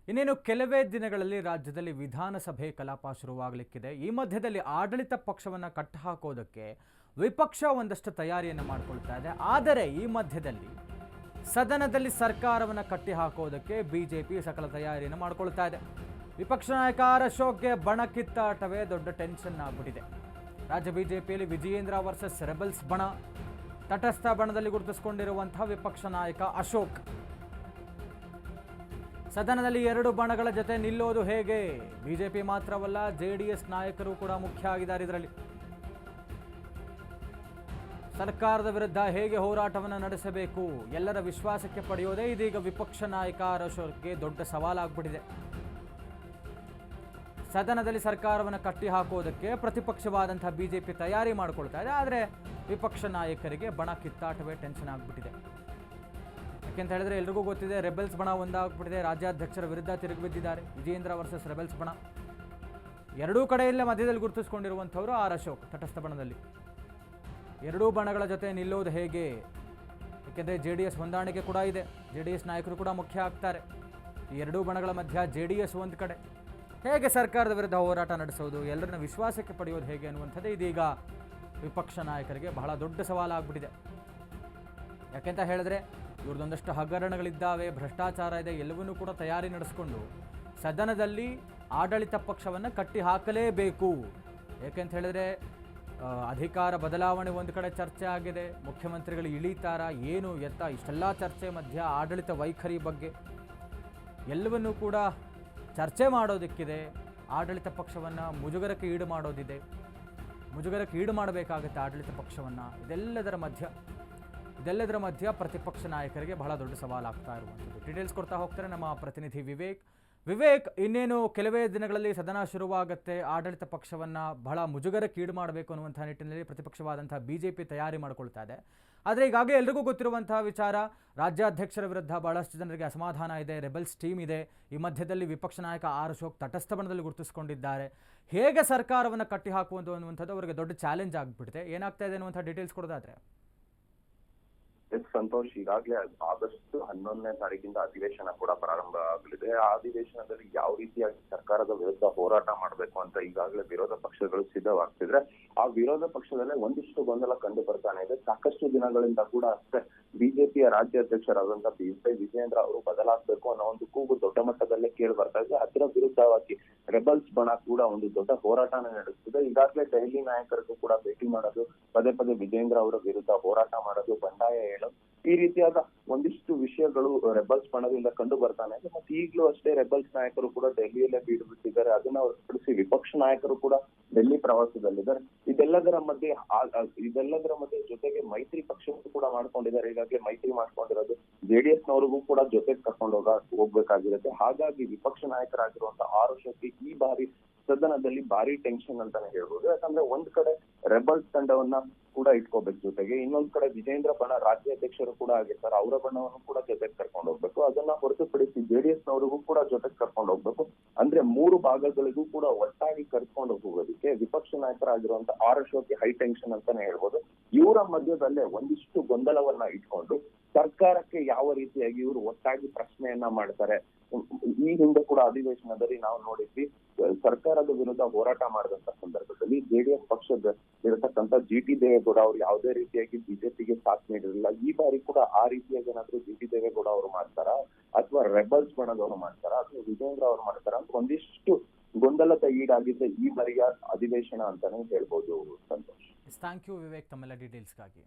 ಇನ್ನೇನು ಕೆಲವೇ ದಿನಗಳಲ್ಲಿ ರಾಜ್ಯದಲ್ಲಿ ವಿಧಾನಸಭೆ ಕಲಾಪ ಶುರುವಾಗಲಿಕ್ಕಿದೆ. ಈ ಮಧ್ಯದಲ್ಲಿ ಆಡಳಿತ ಪಕ್ಷವನ್ನು ಕಟ್ಟಹಾಕೋದಕ್ಕೆ ವಿಪಕ್ಷ ಒಂದಷ್ಟು ತಯಾರಿಯನ್ನು ಮಾಡಿಕೊಳ್ತಾ ಇದೆ. ಆದರೆ ಈ ಮಧ್ಯದಲ್ಲಿ ಸದನದಲ್ಲಿ ಸರ್ಕಾರವನ್ನು ಕಟ್ಟಿಹಾಕೋದಕ್ಕೆ ಬಿಜೆಪಿ ಸಕಲ ತಯಾರಿಯನ್ನು ಮಾಡಿಕೊಳ್ತಾ ಇದೆ. ವಿಪಕ್ಷ ನಾಯಕ ಆರ್ ಅಶೋಕ್ಗೆ ಬಣ ಕಿತ್ತಾಟವೇ ದೊಡ್ಡ ಟೆನ್ಷನ್ ಆಗ್ಬಿಟ್ಟಿದೆ. ರಾಜ್ಯ ಬಿಜೆಪಿಯಲ್ಲಿ ವಿಜಯೇಂದ್ರ ವರ್ಸಸ್ ರೆಬಲ್ಸ್ ಬಣ, ತಟಸ್ಥ ಬಣದಲ್ಲಿ ಗುರುತಿಸಿಕೊಂಡಿರುವಂತಹ ವಿಪಕ್ಷ ನಾಯಕ ಅಶೋಕ್ ಸದನದಲ್ಲಿ ಎರಡು ಬಣಗಳ ಜೊತೆ ನಿಲ್ಲೋದು ಹೇಗೆ? ಬಿಜೆಪಿ ಮಾತ್ರವಲ್ಲ, ಜೆಡಿಎಸ್ ನಾಯಕರು ಕೂಡ ಮುಖ್ಯ ಆಗಿದ್ದಾರೆ. ಇದರಲ್ಲಿ ಸರ್ಕಾರದ ವಿರುದ್ಧ ಹೇಗೆ ಹೋರಾಟವನ್ನು ನಡೆಸಬೇಕು, ಎಲ್ಲರ ವಿಶ್ವಾಸಕ್ಕೆ ಪಡೆಯೋದೇ ಇದೀಗ ವಿಪಕ್ಷ ನಾಯಕ ಆರ್ ಅಶೋಕ್ಗೆ ದೊಡ್ಡ ಸವಾಲಾಗ್ಬಿಟ್ಟಿದೆ. ಸದನದಲ್ಲಿ ಸರ್ಕಾರವನ್ನು ಕಟ್ಟಿ ಹಾಕೋದಕ್ಕೆ ಪ್ರತಿಪಕ್ಷವಾದಂತಹ ಬಿಜೆಪಿ ತಯಾರಿ ಮಾಡಿಕೊಳ್ತಾ ಇದೆ. ಆದರೆ ವಿಪಕ್ಷ ನಾಯಕರಿಗೆ ಬಣ ಕಿತ್ತಾಟವೇ ಟೆನ್ಷನ್ ಆಗಿಬಿಟ್ಟಿದೆ. ಯಾಕೆಂತ ಹೇಳಿದ್ರೆ ಎಲ್ರಿಗೂ ಗೊತ್ತಿದೆ, ರೆಬೆಲ್ಸ್ ಬಣ ಒಂದಾಗ್ಬಿಟ್ಟಿದೆ. ರಾಜ್ಯಾಧ್ಯಕ್ಷರ ವಿರುದ್ಧ ತಿರುಗಿಬಿದ್ದಿದ್ದಾರೆ. ವಿಜಯೇಂದ್ರ ವರ್ಸಸ್ ರೆಬೆಲ್ಸ್ ಬಣ. ಎರಡೂ ಕಡೆಯಲ್ಲೇ ಮಧ್ಯದಲ್ಲಿ ಗುರುತಿಸಿಕೊಂಡಿರುವಂಥವರು ಆರ್ ಅಶೋಕ್ ತಟಸ್ಥ ಬಣದಲ್ಲಿ. ಎರಡೂ ಬಣಗಳ ಜೊತೆ ನಿಲ್ಲೋದು ಹೇಗೆ? ಯಾಕೆಂದರೆ ಜೆ ಡಿ ಎಸ್ ಹೊಂದಾಣಿಕೆ ಕೂಡ ಇದೆ. ಜೆ ಡಿ ಎಸ್ ನಾಯಕರು ಕೂಡ ಮುಖ್ಯ ಆಗ್ತಾರೆ. ಈ ಎರಡೂ ಬಣಗಳ ಮಧ್ಯ ಜೆ ಡಿ ಎಸ್ ಒಂದು ಕಡೆ. ಹೇಗೆ ಸರ್ಕಾರದ ವಿರುದ್ಧ ಹೋರಾಟ ನಡೆಸೋದು, ಎಲ್ಲರನ್ನ ವಿಶ್ವಾಸಕ್ಕೆ ಪಡೆಯೋದು ಹೇಗೆ ಅನ್ನುವಂಥದ್ದೇ ಇದೀಗ ವಿಪಕ್ಷ ನಾಯಕರಿಗೆ ಬಹಳ ದೊಡ್ಡ ಸವಾಲಾಗ್ಬಿಟ್ಟಿದೆ. ಯಾಕೆಂತ ಹೇಳಿದ್ರೆ ಇವ್ರದ್ದೊಂದಷ್ಟು ಹಗರಣಗಳಿದ್ದಾವೆ, ಭ್ರಷ್ಟಾಚಾರ ಇದೆ, ಎಲ್ಲವನ್ನೂ ಕೂಡ ತಯಾರಿ ನಡೆಸ್ಕೊಂಡು ಸದನದಲ್ಲಿ ಆಡಳಿತ ಪಕ್ಷವನ್ನು ಕಟ್ಟಿ ಹಾಕಲೇಬೇಕು. ಯಾಕೆಂತ ಹೇಳಿದ್ರೆ ಅಧಿಕಾರ ಬದಲಾವಣೆ ಒಂದು ಕಡೆ ಚರ್ಚೆ ಆಗಿದೆ. ಮುಖ್ಯಮಂತ್ರಿಗಳು ಇಳಿತಾರ ಏನು ಎತ್ತ, ಇಷ್ಟೆಲ್ಲ ಚರ್ಚೆ ಮಧ್ಯ ಆಡಳಿತ ವೈಖರಿ ಬಗ್ಗೆ ಎಲ್ಲವನ್ನೂ ಕೂಡ ಚರ್ಚೆ ಮಾಡೋದಕ್ಕಿದೆ. ಆಡಳಿತ ಪಕ್ಷವನ್ನು ಮುಜುಗರಕ್ಕೆ ಈಡು ಮಾಡೋದಿದೆ, ಮುಜುಗರಕ್ಕೆ ಈಡು ಮಾಡಬೇಕಾಗುತ್ತೆ ಆಡಳಿತ ಪಕ್ಷವನ್ನು. ಇದೆಲ್ಲದರ ಮಧ್ಯ ಪ್ರತಿಪಕ್ಷ ನಾಯಕರಿಗೆ ಬಹಳ ದೊಡ್ಡ ಸವಾಲಾಗ್ತಾ ಇರುವಂಥದ್ದು. ಡೀಟೇಲ್ಸ್ ಕೊಡ್ತಾ ಹೋಗ್ತಾರೆ ನಮ್ಮ ಪ್ರತಿನಿಧಿ ವಿವೇಕ್. ಇನ್ನೇನು ಕೆಲವೇ ದಿನಗಳಲ್ಲಿ ಸದನ ಶುರುವಾಗುತ್ತೆ. ಆಡಳಿತ ಪಕ್ಷವನ್ನು ಬಹಳ ಮುಜುಗರಕ್ಕೆ ಈಡು ಮಾಡಬೇಕು ಅನ್ನುವಂಥ ನಿಟ್ಟಿನಲ್ಲಿ ಪ್ರತಿಪಕ್ಷವಾದಂತಹ ಬಿಜೆಪಿ ತಯಾರಿ ಮಾಡಿಕೊಳ್ತಾ ಇದೆ. ಆದರೆ ಈಗಾಗಲೇ ಎಲ್ರಿಗೂ ಗೊತ್ತಿರುವಂತಹ ವಿಚಾರ, ರಾಜ್ಯಾಧ್ಯಕ್ಷರ ವಿರುದ್ಧ ಬಹಳಷ್ಟು ಜನರಿಗೆ ಅಸಮಾಧಾನ ಇದೆ, ರೆಬೆಲ್ಸ್ ಟೀಮ್ ಇದೆ. ಈ ಮಧ್ಯದಲ್ಲಿ ವಿಪಕ್ಷ ನಾಯಕ ಆರ್ ಅಶೋಕ್ ತಟಸ್ಥ ಬಣದಲ್ಲಿ ಗುರುತಿಸಿಕೊಂಡಿದ್ದಾರೆ. ಹೇಗೆ ಸರ್ಕಾರವನ್ನು ಕಟ್ಟಿ ಹಾಕುವುದು ಅನ್ನುವಂಥದ್ದು ಅವರಿಗೆ ದೊಡ್ಡ ಚಾಲೆಂಜ್ ಆಗಿಬಿಟ್ಟಿದೆ. ಏನಾಗ್ತಾ ಇದೆ ಅನ್ನುವಂಥ ಡೀಟೇಲ್ಸ್ ಕೊಡೋದಾದ್ರೆ ಸಂತೋಷ್, ಈಗಾಗಲೇ ಆಗಸ್ಟ್ 11ನೇ ತಾರೀಕಿಂದ ಅಧಿವೇಶನ ಕೂಡ ಪ್ರಾರಂಭ ಆಗಲಿದೆ. ಆ ಅಧಿವೇಶನದಲ್ಲಿ ಯಾವ ರೀತಿಯಾಗಿ ಸರ್ಕಾರದ ವಿರುದ್ಧ ಹೋರಾಟ ಮಾಡಬೇಕು ಅಂತ ಈಗಾಗಲೇ ವಿರೋಧ ಪಕ್ಷಗಳು ಸಿದ್ಧವಾಗ್ತಿದ್ರೆ, ಆ ವಿರೋಧ ಪಕ್ಷದಲ್ಲೇ ಒಂದಿಷ್ಟು ಗೊಂದಲ ಕಂಡು ಬರ್ತಾನೆ ಇದೆ. ಸಾಕಷ್ಟು ದಿನಗಳಿಂದ ಕೂಡ ಅಷ್ಟೇ ಬಿಜೆಪಿಯ ರಾಜ್ಯಾಧ್ಯಕ್ಷರಾದಂತಹ ವಿಜಯೇಂದ್ರ ಅವರು ಬದಲಾಗಬೇಕು ಅನ್ನೋ ಒಂದು ಕೂಗು ದೊಡ್ಡ ಮಟ್ಟದಲ್ಲೇ ಕೇಳಿ ಬರ್ತಾ ಇದೆ. ಅದರ ವಿರುದ್ಧವಾಗಿ ರೆಬಲ್ಸ್ ಬಣ ಕೂಡ ಒಂದು ದೊಡ್ಡ ಹೋರಾಟನ ನಡೆಸ್ತಿದೆ. ಈಗಾಗಲೇ ದೆಹಲಿ ನಾಯಕರಿಗೂ ಕೂಡ ಭೇಟಿ ಮಾಡೋದು, ಪದೇ ಪದೇ ವಿಜಯೇಂದ್ರ ಅವರ ವಿರುದ್ಧ ಹೋರಾಟ ಮಾಡೋದು, ಬಂಡಾಯ ಹೇಳೋದು, ಈ ರೀತಿಯಾದ ಒಂದಿಷ್ಟು ವಿಷಯಗಳು ರೆಬಲ್ಸ್ ಬಣದಿಂದ ಕಂಡು ಬರ್ತಾನೆ ಇದೆ. ಮತ್ತೆ ಈಗಲೂ ಅಷ್ಟೇ ರೆಬಲ್ಸ್ ನಾಯಕರು ಕೂಡ ದೆಹಲಿಯಲ್ಲೇ ಬೀಡು ಬಿಟ್ಟಿದ್ದಾರೆ. ಅದನ್ನ ಹೊರತುಪಡಿಸಿ ವಿಪಕ್ಷ ನಾಯಕರು ಕೂಡ ಡೆಲ್ಲಿ ಪ್ರವಾಸದಲ್ಲಿದ್ದಾರೆ. ಇದೆಲ್ಲದರ ಮಧ್ಯೆ ಜೊತೆಗೆ ಮೈತ್ರಿ ಪಕ್ಷಕ್ಕೂ ಕೂಡ ಮಾಡ್ಕೊಂಡಿದ್ದಾರೆ. ಈಗಾಗಲೇ ಮೈತ್ರಿ ಮಾಡ್ಕೊಂಡಿರೋದು ಜೆಡಿಎಸ್ ನವರಿಗೂ ಕೂಡ ಜೊತೆಗೆ ಕರ್ಕೊಂಡು ಹೋಗ್ಬೇಕಾಗಿರುತ್ತೆ. ಹಾಗಾಗಿ ವಿಪಕ್ಷ ನಾಯಕರಾಗಿರುವಂತಹ ಆರ್ ಅಶೋಕ್ ಈ ಬಾರಿ ಸದನದಲ್ಲಿ ಭಾರಿ ಟೆನ್ಷನ್ ಅಂತಾನೆ ಹೇಳ್ಬೋದು. ಯಾಕಂದ್ರೆ ಒಂದ್ ಕಡೆ ರೆಬಲ್ಸ್ ತಂಡವನ್ನ ಕೂಡ ಇಟ್ಕೋಬೇಕು, ಜೊತೆಗೆ ಇನ್ನೊಂದ್ ಕಡೆ ವಿಜೇಂದ್ರ ಬಣ ರಾಜ್ಯಾಧ್ಯಕ್ಷರು ಕೂಡ ಆಗಿರ್ತಾರೆ, ಅವರ ಬಣವನ್ನು ಕೂಡ ಜೊತೆಗೆ ಕರ್ಕೊಂಡು ಹೋಗ್ಬೇಕು. ಅದನ್ನ ಹೊರತುಪಡಿಸಿ ಜೆಡಿಎಸ್ ನವರಿಗೂ ಕೂಡ ಜೊತೆಗೆ ಕರ್ಕೊಂಡು ಹೋಗ್ಬೇಕು. ಅಂದ್ರೆ ಮೂರು ಭಾಗಗಳಿಗೂ ಕೂಡ ಒಟ್ಟಾಗಿ ಕರ್ಕೊಂಡು ಹೋಗೋದಕ್ಕೆ ವಿಪಕ್ಷ ನಾಯಕರಾಗಿರುವಂತ ಆರ್ ಅಶೋಕ್ಗೆ ಹೈ ಟೆನ್ಷನ್ ಅಂತಾನೆ ಹೇಳ್ಬೋದು. ಇವರ ಮಧ್ಯದಲ್ಲೇ ಒಂದಿಷ್ಟು ಗೊಂದಲವನ್ನ ಇಟ್ಕೊಂಡು ಸರ್ಕಾರಕ್ಕೆ ಯಾವ ರೀತಿಯಾಗಿ ಇವರು ಒಟ್ಟಾಗಿ ಪ್ರಶ್ನೆಯನ್ನ ಮಾಡ್ತಾರೆ. ಈ ಹಿಂದೆ ಕೂಡ ಅಧಿವೇಶನದಲ್ಲಿ ನಾವು ನೋಡಿದ್ವಿ, ಸರ್ಕಾರದ ವಿರುದ್ಧ ಹೋರಾಟ ಮಾಡಿದಂತ ಸಂದರ್ಭದಲ್ಲಿ ಜೆಡಿಎಸ್ ಪಕ್ಷದ ಇರತಕ್ಕಂತ ಜಿ.ಟಿ. ದೇವೇಗೌಡ ಅವರು ಯಾವುದೇ ರೀತಿಯಾಗಿ ಬಿಜೆಪಿಗೆ ಸಾಥ್ ನೀಡಿರಲಿಲ್ಲ. ಈ ಬಾರಿ ಕೂಡ ಆ ರೀತಿಯಾಗಿ ಏನಾದ್ರು ಜಿ.ಟಿ. ದೇವೇಗೌಡ ಅವರು ಮಾಡ್ತಾರ, ಅಥವಾ ರೆಬಲ್ಸ್ ಬಣದವರು ಮಾಡ್ತಾರ, ಅಥವಾ ವಿಜೇಂದ್ರ ಅವರು ಮಾಡ್ತಾರ ಅಂತ ಒಂದಿಷ್ಟು ಗೊಂದಲದ ಈಡಾಗಿದ್ದ ಈ ಬಾರಿಯ ಅಧಿವೇಶನ ಅಂತಾನೆ ಹೇಳ್ಬೋದು. ಸಂತೋಷ್, ಥ್ಯಾಂಕ್ ಯು ವಿವೇಕ್ ತಮ್ಮೆಲ್ಲ ಡೀಟೇಲ್ಸ್ಗಾಗಿ.